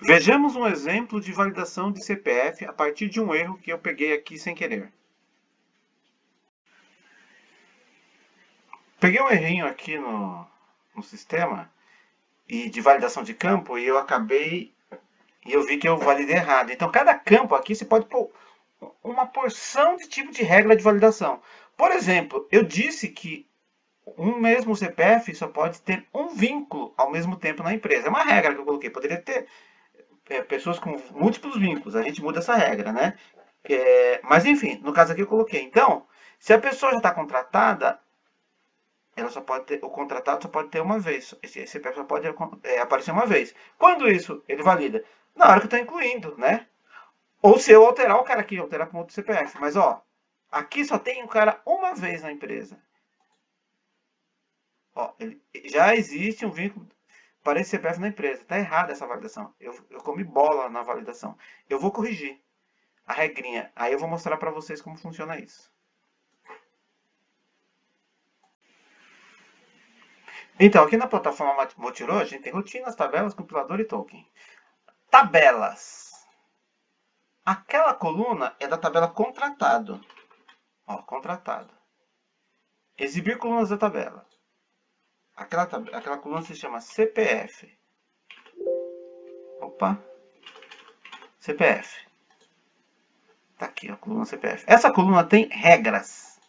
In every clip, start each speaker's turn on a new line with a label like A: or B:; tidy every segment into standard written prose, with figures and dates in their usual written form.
A: Vejamos um exemplo de validação de CPF a partir de um erro que eu peguei aqui sem querer. Peguei um errinho aqui no sistema e de validação de campo e eu vi que eu validei errado. Então, cada campo aqui você pode pôr uma porção de tipo de regra de validação. Por exemplo, eu disse que um mesmo CPF só pode ter um vínculo ao mesmo tempo na empresa. É uma regra que eu coloquei. Poderia ter pessoas com múltiplos vínculos. A gente muda essa regra, né? Mas enfim, no caso aqui eu coloquei. Então, se a pessoa já está contratada, ela só pode ter, o contratado só pode ter uma vez. Esse CPF só pode aparecer uma vez. Quando isso ele valida? Na hora que eu estou incluindo, né? Ou se eu alterar o cara aqui, alterar com outro CPF. Mas ó, aqui só tem o cara uma vez na empresa. Ó, já existe um vínculo para esse CPF na empresa. Está errada essa validação. Eu comi bola na validação. Eu vou corrigir a regrinha. Aí eu vou mostrar para vocês como funciona isso. Então, aqui na plataforma Motirô, a gente tem rotinas, tabelas, compilador e token. Tabelas. Aquela coluna é da tabela contratado. Ó, contratado. Exibir colunas da tabela. Aquela coluna se chama CPF. Opa. CPF. Tá aqui, a coluna CPF. Essa coluna tem regras.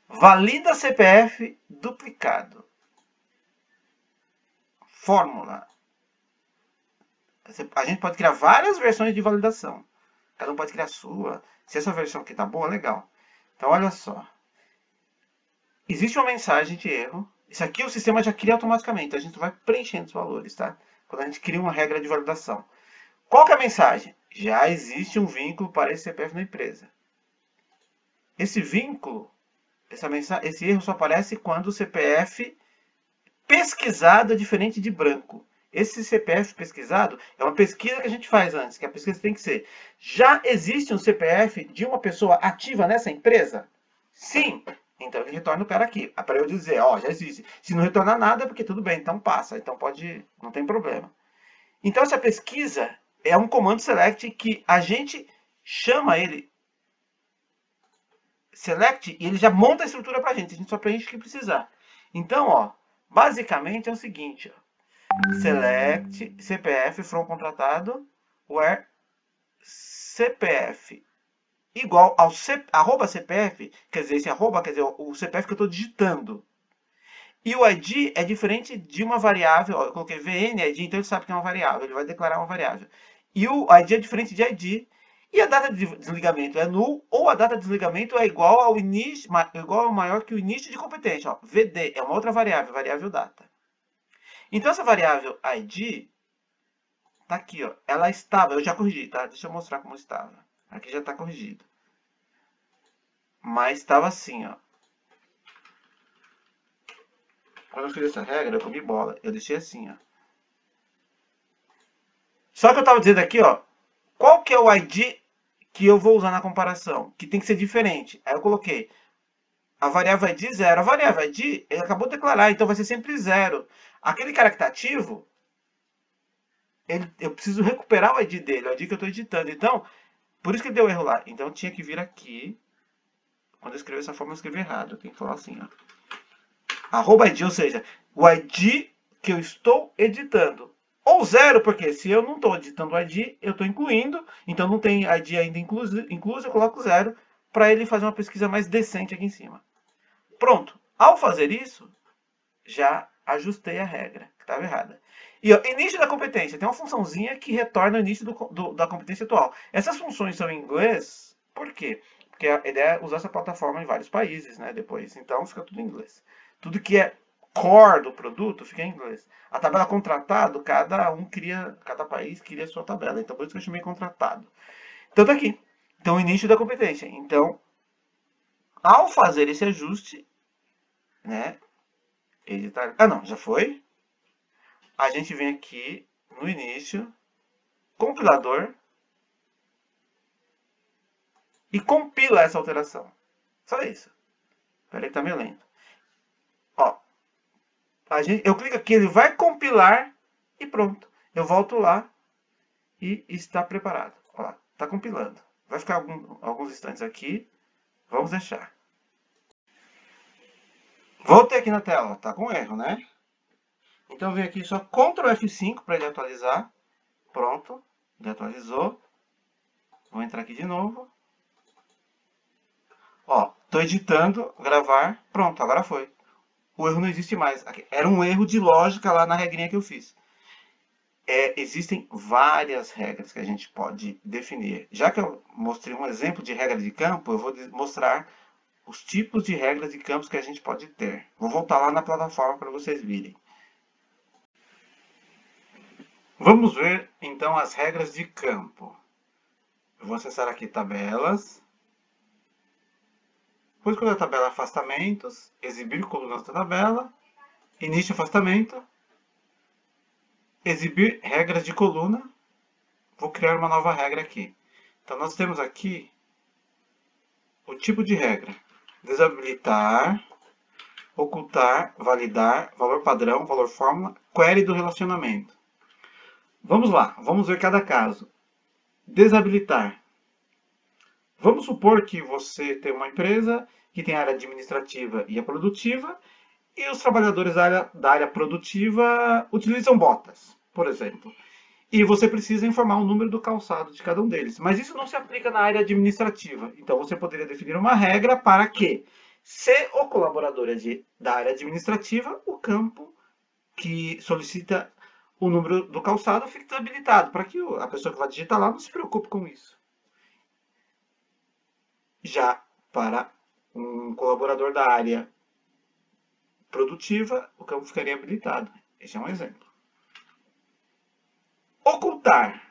A: Valida CPF duplicado. Fórmula. A gente pode criar várias versões de validação. Cada um pode criar a sua. Se essa versão aqui tá boa, legal. Então, olha só. Existe uma mensagem de erro. Isso aqui o sistema já cria automaticamente. A gente vai preenchendo os valores, tá? Quando a gente cria uma regra de validação. Qual que é a mensagem? Já existe um vínculo para esse CPF na empresa. Esse vínculo, esse erro só aparece quando o CPF pesquisado é diferente de branco. Esse CPF pesquisado é uma pesquisa que a gente faz antes, que a pesquisa tem que ser: já existe um CPF de uma pessoa ativa nessa empresa? Sim. Então ele retorna o cara aqui. Para eu dizer, ó, já existe. Se não retornar nada, é porque tudo bem, então passa. Então pode, não tem problema. Então essa pesquisa é um comando select que a gente chama ele select e ele já monta a estrutura para a gente só preenche o que precisar. Então, ó, basicamente é o seguinte, ó, select CPF from contratado where CPF igual ao arroba CPF, quer dizer, esse arroba quer dizer o CPF que eu estou digitando. E o ID é diferente de uma variável, ó, eu coloquei VN ID, então ele sabe que é uma variável, ele vai declarar uma variável. E o ID é diferente de ID. E a data de desligamento é null, ou a data de desligamento é igual ao início, igual ou maior que o início de competência. Ó, VD é uma outra variável, variável data. Então essa variável ID tá aqui, ó. Ela estava, eu já corrigi, tá? Deixa eu mostrar como estava. Aqui já está corrigido. Mas estava assim, ó. Quando eu fiz essa regra, eu comi bola. Eu deixei assim, ó. Só que eu estava dizendo aqui, ó. Qual que é o ID que eu vou usar na comparação? Que tem que ser diferente. Aí eu coloquei a variável ID 0. A variável ID, ele acabou de declarar, então vai ser sempre 0. Aquele cara que está ativo, eu preciso recuperar o ID dele, o ID que eu estou editando. Então, por isso que deu erro lá. Então, eu tinha que vir aqui. Quando eu escrever dessa forma, eu escrevi errado. Eu tenho que falar assim, ó. Arroba ID, ou seja, o ID que eu estou editando. Ou 0, porque se eu não estou editando o ID, eu estou incluindo. Então, não tem ID ainda incluso, eu coloco 0 para ele fazer uma pesquisa mais decente aqui em cima. Pronto. Ao fazer isso, já ajustei a regra, que estava errada. E ó, início da competência. Tem uma funçãozinha que retorna o início da competência atual. Essas funções são em inglês, por quê? Porque a ideia é usar essa plataforma em vários países, né? Depois. Então fica tudo em inglês. Tudo que é core do produto fica em inglês. A tabela contratado, cada país cria a sua tabela. Então por isso que eu chamei contratado. Então tá aqui. Então início da competência. Então, ao fazer esse ajuste, né? Editar. Ah, não, já foi. A gente vem aqui no início, compilador, e compila essa alteração. Só isso. Espera aí que tá meio lento. Ó, eu clico aqui, ele vai compilar e pronto. Eu volto lá e está preparado. Olha lá, está compilando. Vai ficar alguns instantes aqui. Vamos deixar. Voltei aqui na tela. Está com erro, né? Então eu venho aqui só Ctrl F5 para ele atualizar. Pronto. Ele atualizou. Vou entrar aqui de novo. Ó, estou editando, gravar. Pronto, agora foi. O erro não existe mais. Era um erro de lógica lá na regrinha que eu fiz. Existem várias regras que a gente pode definir. Já que eu mostrei um exemplo de regra de campo, eu vou mostrar os tipos de regras de campos que a gente pode ter. Vou voltar lá na plataforma para vocês virem. Vamos ver, então, as regras de campo. Eu vou acessar aqui tabelas. Vou escolher a tabela afastamentos, exibir colunas da tabela, início afastamento, exibir regras de coluna. Vou criar uma nova regra aqui. Então, nós temos aqui o tipo de regra. Desabilitar, ocultar, validar, valor padrão, valor fórmula, query do relacionamento. Vamos lá, vamos ver cada caso. Desabilitar. Vamos supor que você tem uma empresa que tem a área administrativa e a produtiva, e os trabalhadores da área produtiva utilizam botas, por exemplo. E você precisa informar o número do calçado de cada um deles. Mas isso não se aplica na área administrativa. Então você poderia definir uma regra para que, se o colaborador é da área administrativa, o campo que solicita o número do calçado fique desabilitado, para que a pessoa que vai digitar lá não se preocupe com isso. Já para um colaborador da área produtiva, o campo ficaria habilitado. Esse é um exemplo. Ocultar.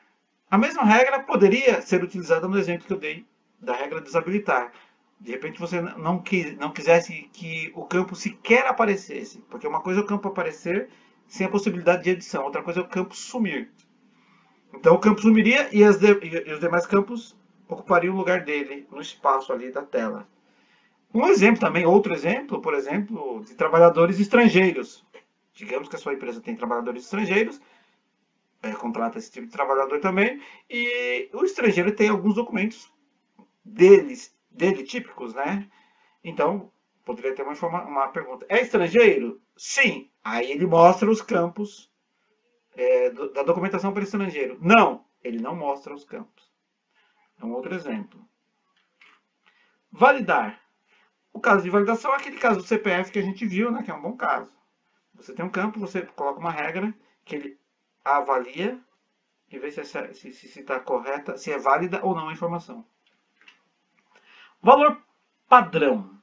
A: A mesma regra poderia ser utilizada no exemplo que eu dei da regra desabilitar. De repente você não quisesse que o campo sequer aparecesse, porque uma coisa é o campo aparecer sem a possibilidade de edição, outra coisa é o campo sumir. Então o campo sumiria e os demais campos ocupariam o lugar dele no espaço ali da tela. Um exemplo também, outro exemplo, por exemplo, de trabalhadores estrangeiros. Digamos que a sua empresa tem trabalhadores estrangeiros, contrata esse tipo de trabalhador também, e o estrangeiro tem alguns documentos dele típicos, né? Então, poderia ter uma pergunta. É estrangeiro? Sim. Aí ele mostra os campos da documentação para estrangeiro. Não, ele não mostra os campos. É um outro exemplo. Validar. O caso de validação é aquele caso do CPF que a gente viu, né? Que é um bom caso. Você tem um campo, você coloca uma regra que ele avalia e vê se está correta, se é válida ou não a informação. Valor padrão.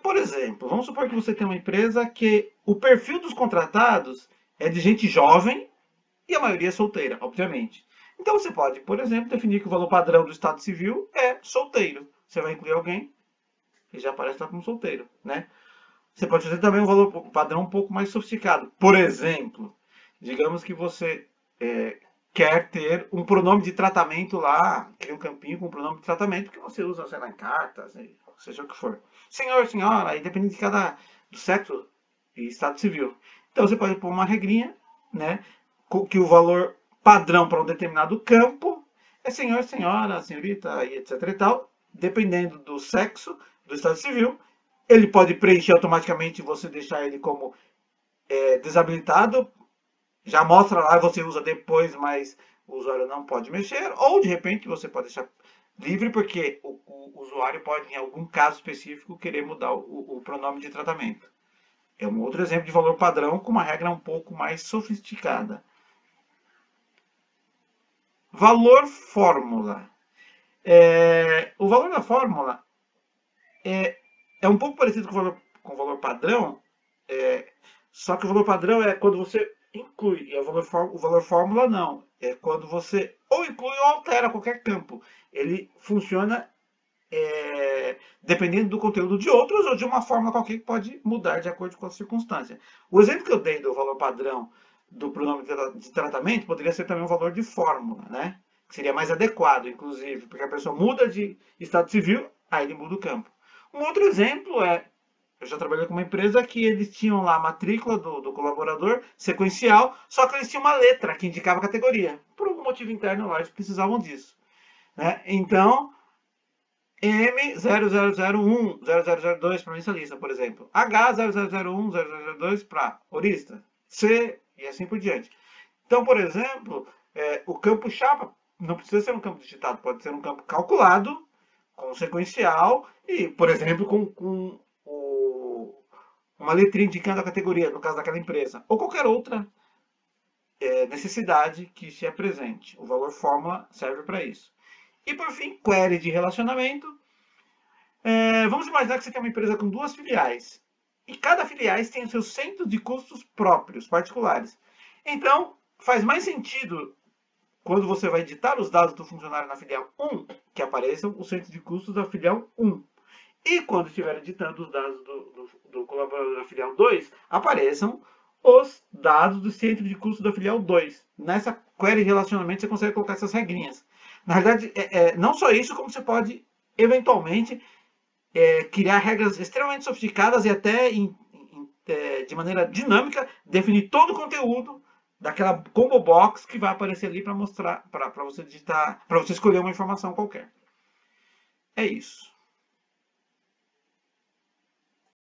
A: Por exemplo, vamos supor que você tem uma empresa que o perfil dos contratados é de gente jovem e a maioria é solteira, obviamente. Então você pode, por exemplo, definir que o valor padrão do Estado Civil é solteiro. Você vai incluir alguém e já aparece lá como solteiro, né? Você pode fazer também um valor padrão um pouco mais sofisticado. Por exemplo, digamos que você quer ter um pronome de tratamento lá, cria um campinho com um pronome de tratamento que você usa, sei lá, em cartas, seja o que for. Senhor, senhora, aí depende do sexo e estado civil. Então você pode pôr uma regrinha, né, que o valor padrão para um determinado campo é senhor, senhora, senhorita, e etc e tal, dependendo do sexo, do estado civil. Ele pode preencher automaticamente e você deixar ele como desabilitado. Já mostra lá, você usa depois, mas o usuário não pode mexer. Ou, de repente, você pode deixar livre, porque o usuário pode, em algum caso específico, querer mudar o pronome de tratamento. É um outro exemplo de valor padrão com uma regra um pouco mais sofisticada. Valor fórmula. O valor da fórmula é um pouco parecido com o valor padrão, só que o valor padrão é quando você inclui, e o valor fórmula não. É quando você ou inclui ou altera qualquer campo. Ele funciona dependendo do conteúdo de outros ou de uma fórmula qualquer que pode mudar de acordo com a circunstância. O exemplo que eu dei do valor padrão do pronome de tratamento poderia ser também um valor de fórmula, né? Que seria mais adequado, inclusive, porque a pessoa muda de estado civil, aí ele muda o campo. Um outro exemplo é Eu já trabalhei com uma empresa que eles tinham lá a matrícula do colaborador sequencial, só que eles tinham uma letra que indicava a categoria. Por algum motivo interno lá, eles precisavam disso. Né? Então, M0001, 0002 para mensalista, por exemplo. H0001, 0002 para horista. C e assim por diante. Então, por exemplo, o campo chapa não precisa ser um campo digitado, pode ser um campo calculado, com sequencial e, por exemplo, com uma letrinha indicando a categoria, no caso daquela empresa, ou qualquer outra necessidade que se apresente. O valor fórmula serve para isso. E por fim, query de relacionamento. Vamos imaginar que você tem uma empresa com 2 filiais. E cada filiais tem os seus centros de custos próprios, particulares. Então, faz mais sentido, quando você vai editar os dados do funcionário na filial 1, que apareçam os centros de custos da filial 1. E quando estiver editando os dados do colaborador da filial 2, apareçam os dados do centro de custo da filial 2. Nessa query de relacionamento você consegue colocar essas regrinhas. Na verdade, não só isso, como você pode, eventualmente, criar regras extremamente sofisticadas e até de maneira dinâmica, definir todo o conteúdo daquela combo box que vai aparecer ali para mostrar, para você digitar, para você escolher uma informação qualquer. É isso.